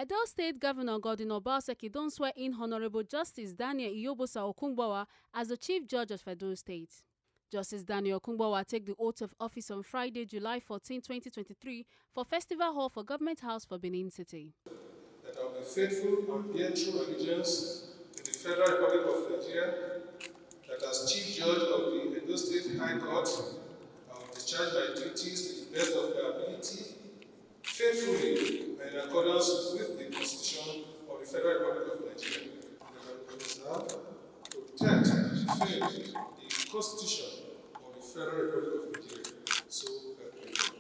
Edo State Governor Godwin Obaseki don swear in Honorable Justice Daniel Iyobosa Okungbowa as the Chief Judge of Edo State. Justice Daniel Okungbowa take the oath of office on Friday, July 14, 2023 for Festival Hall for Government House for Benin City. That I will be faithful and bear true allegiance to the Federal Republic of Nigeria, that as Chief Judge of the Edo State High Court, I will discharge my duties to the best of my ability, faithfully and in accordance with the Constitution of the Federal Republic of Nigeria. That I will preserve, protect, and defend the Constitution of the Federal Republic of Nigeria. So help me God.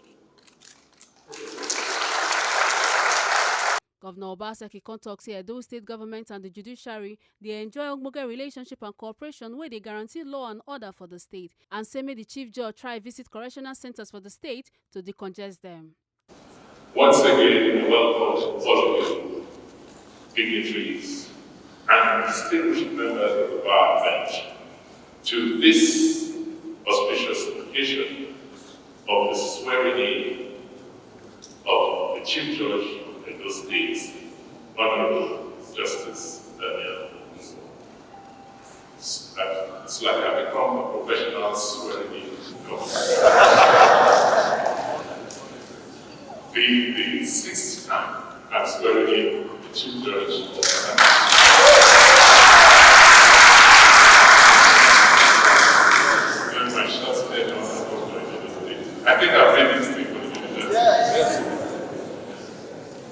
Governor Obaseki tok say Edo State government and the judiciary dey enjoy ogbonge relationship and cooperation wey dey guarantee law and order for the state, and say make the chief judge try visit correctional centers for the state to decongest them. Once again, I welcome all of you, dignitaries, and distinguished members of the bar bench to this auspicious occasion of the swearing-in of the Chief Judge of Edo State, Honorable Justice Daniel Okungbowa. It's like I've become a professional swearing-in governor. The sixth time I'm swearing in the Chief Judge of the country. My shots there I think I've read this thing for the yes.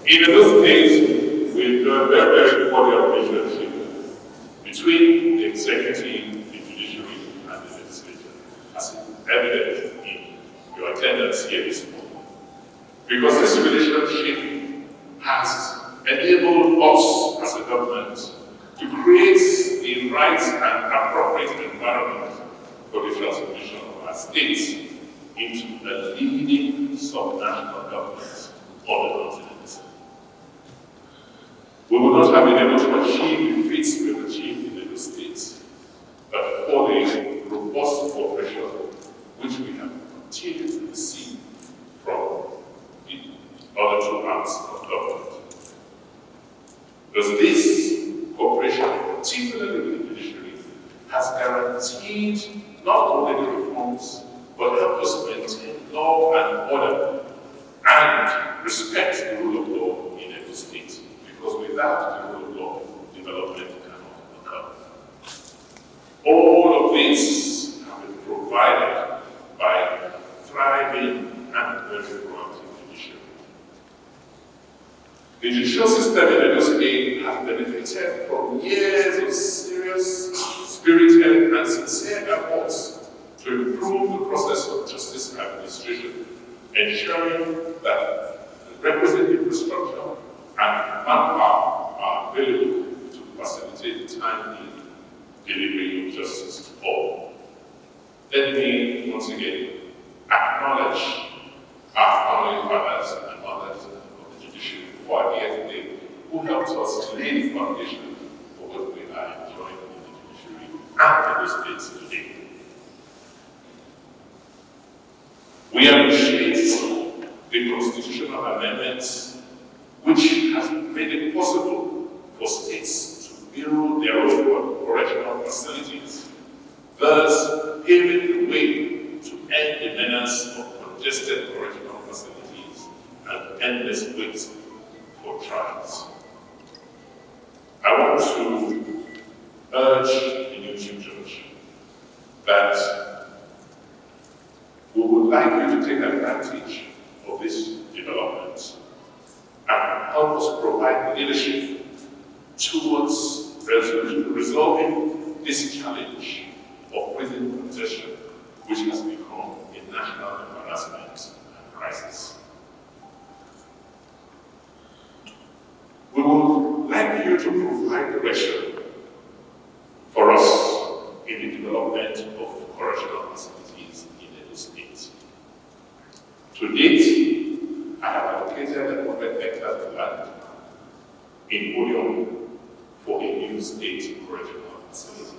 In those days, we do a very, very cordial relationship between the executive, the judiciary, and the legislature, as evident in your attendance here this morning. Because this relationship has enabled us as a government to create the right and appropriate environment for the transformation of our state into a leading subnational government on the continent. We would not have been able to achieve the feats we have achieved in Edo State, but for the robust cooperation which we have continued to receive from other two arms of government. Because this cooperation, particularly with the judiciary, has guaranteed not only the reforms, but helped us maintain law and order and respect the rule of law in every state. Because without the rule of law, development cannot occur. All of this have been provided by thriving and very proactive judiciary. The judicial system in Edo State has benefited from years of serious, spirited, and sincere efforts to improve the process of justice administration, ensuring that the requisite infrastructure and manpower are available to facilitate the timely delivery of justice to all. Let me once again acknowledge our family fathers and mothers of the judiciary who are here today, who helped us to lay the foundation for what we are enjoying in the judiciary and in the states today. We appreciate the constitutional amendments which has made it possible for states to build their own correctional facilities, thus paving the way to end the menace of congested correctional facilities and endless waits for trials. I want to urge the new Chief Judge that we would like you to take advantage of this development and help us provide leadership towards resolving this challenge of prison congestion, which has become a national embarrassment and crisis. We would like you to provide direction for us in the development of correctional facilities in Edo State. To date, I have allocated 100 hectares of land in Oyo for a new state correctional facility.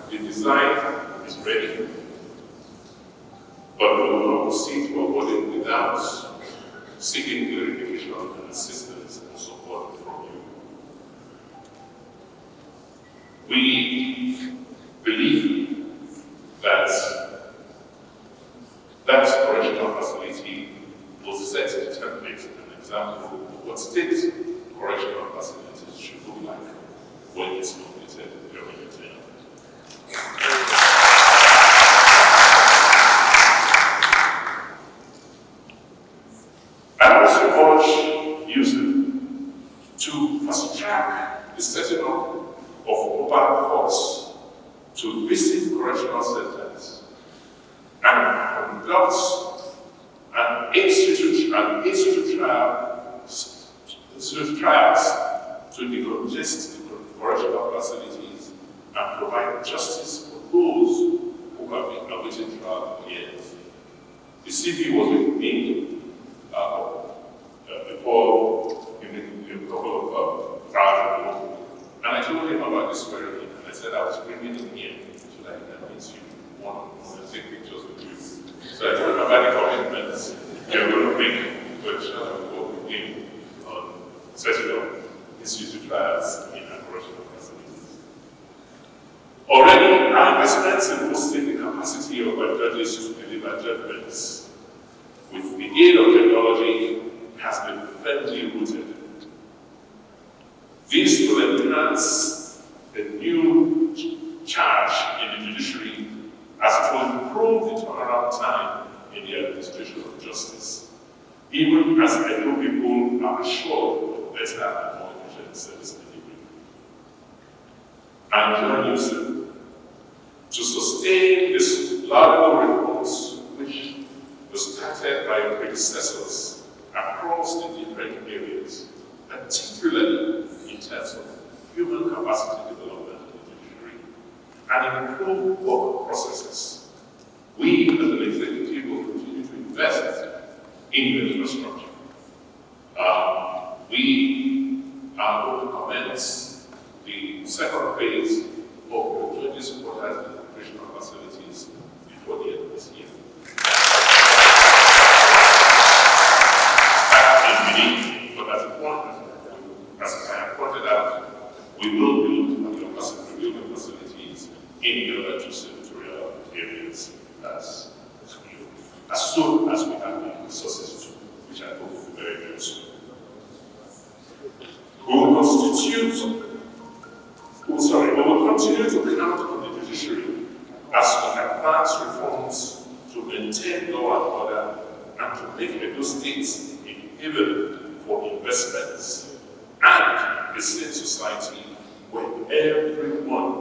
The design is ready, but we will proceed to award it without seeking clarification and assistance and support from you. We believe that correctional facility will set a template, an example of what state correctional facilities should look like when it's completed during your tenure. I also urge you to fast track the setting up of mobile courts to visit correctional centers and conduct an institute trials to decongest the correctional facilities and provide justice for those who have been awaiting trial for years. The CP was with me before a couple of hours ago, and I told him about this very thing, and I said I was bringing him here so that he can meet you one-on-one and take pictures with you. So I told him about the commitments you're going to make to ensure that we work with him on setting up institute trials in our correctional facilities. Already, our investments in boosting the capacity of our judges to deliver judgments with the aid of technology has been firmly rooted. This will enhance the new charge in the judiciary as it will improve the turnaround time in the administration of justice, even as I know people are assured of better and more efficient service delivery. I join you, sir, to sustain these laudable reforms which were started by your predecessors across the different areas, particularly in terms of human capacity development in the judiciary and improve work processes. We, as an executive, will continue to invest in the infrastructure. We are going to commence the second phase of the judges' quarters and operational facilities before the end of this year. But as I have pointed out, we will build rebuilding facilities in the other two senatorial areas as soon as we have the resources to, which I hope will be very, very soon. We will continue to count on the judiciary as we advance reforms to maintain law and order and to make Edo State a haven for investments and a safe society where everyone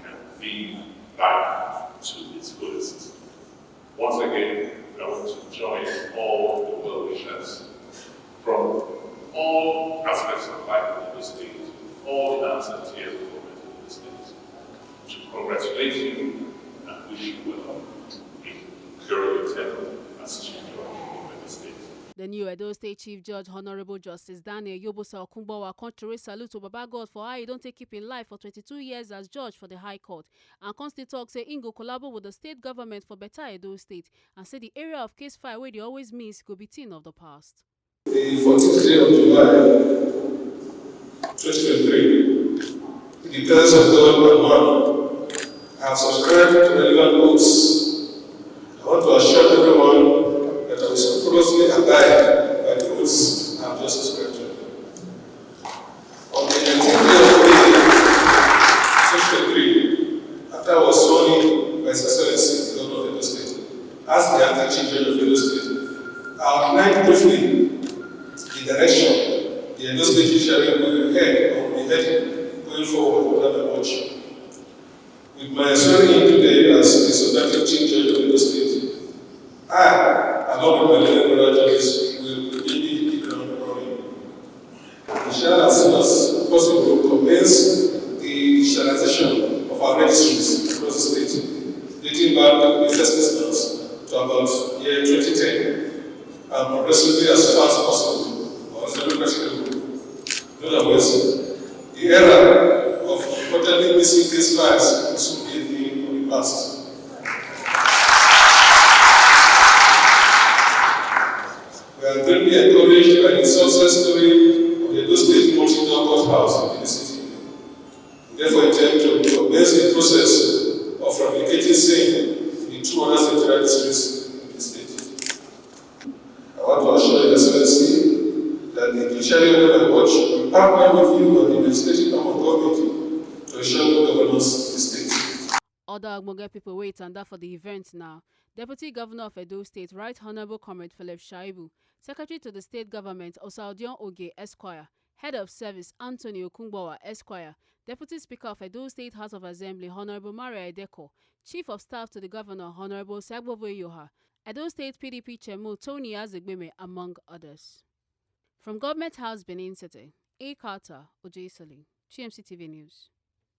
can live life to its fullest. Once again, I want to join all the well-wishers from all aspects of life in the state, all the arms and tiers of government in the state, to congratulate you and wish you well in your tenure as Chief Judge of the state. The new Edo State Chief Judge, Honorable Justice Daniel Iyobosa Okungbowa, contrary salute to Baba God for how he don't take keep in life for 22 years as judge for the High Court. And Consti talk say Ingo collabo with the state government for better Edo State and say the area of case file where they always miss could be thing of the past. The 14th day of July 2023, the presence of God and man, I have subscribed to relevant oaths. I want to assure everyone that I will scrupulously abide by the oaths I have just subscribed to. On the 19th day of May 2023, after I was sworn in by His Excellency, the Governor of Edo State, as the acting Chief Judge of Edo State, I outlined briefly the direction the Edo State Judiciary will head or will be heading going forward under my watch. With my swearing in today as the substantive Chief Judge of Edo State, I, along with my legal brother judges, will immediately keep it on running. We shall, as soon as possible, commence the digitalization of our registries across the state, dating back in the first instance to about year 2010, and progressively as far as possible, or as practicable. In other words, the era of reportedly missing case files will soon be a thing of the past. encouraged by the success story of the Edo State multi-door courthouse in the city. We therefore intend to commence the process of replicating same in 2 other central districts in the state. I want to assure Your Excellency that the judiciary under my watch will partner with you on the legislative arm of government to ensure good governance in the state. Other Ogboge people wait and that for the event now. Deputy Governor of Edo State, Right Honourable Comrade Philip Shaibu, Secretary to the State Government, Osaudion Oge, Esquire, Head of Service, Anthony Okungbowa, Esquire, Deputy Speaker of Edo State House of Assembly, Honourable Maria Edeko, Chief of Staff to the Governor, Honourable Sagbovo Yoha, Edo State PDP Chairman Tony Azegbeme, among others. From Government House, Benin City, A. Carter, Ojai Sali, GMC TV News.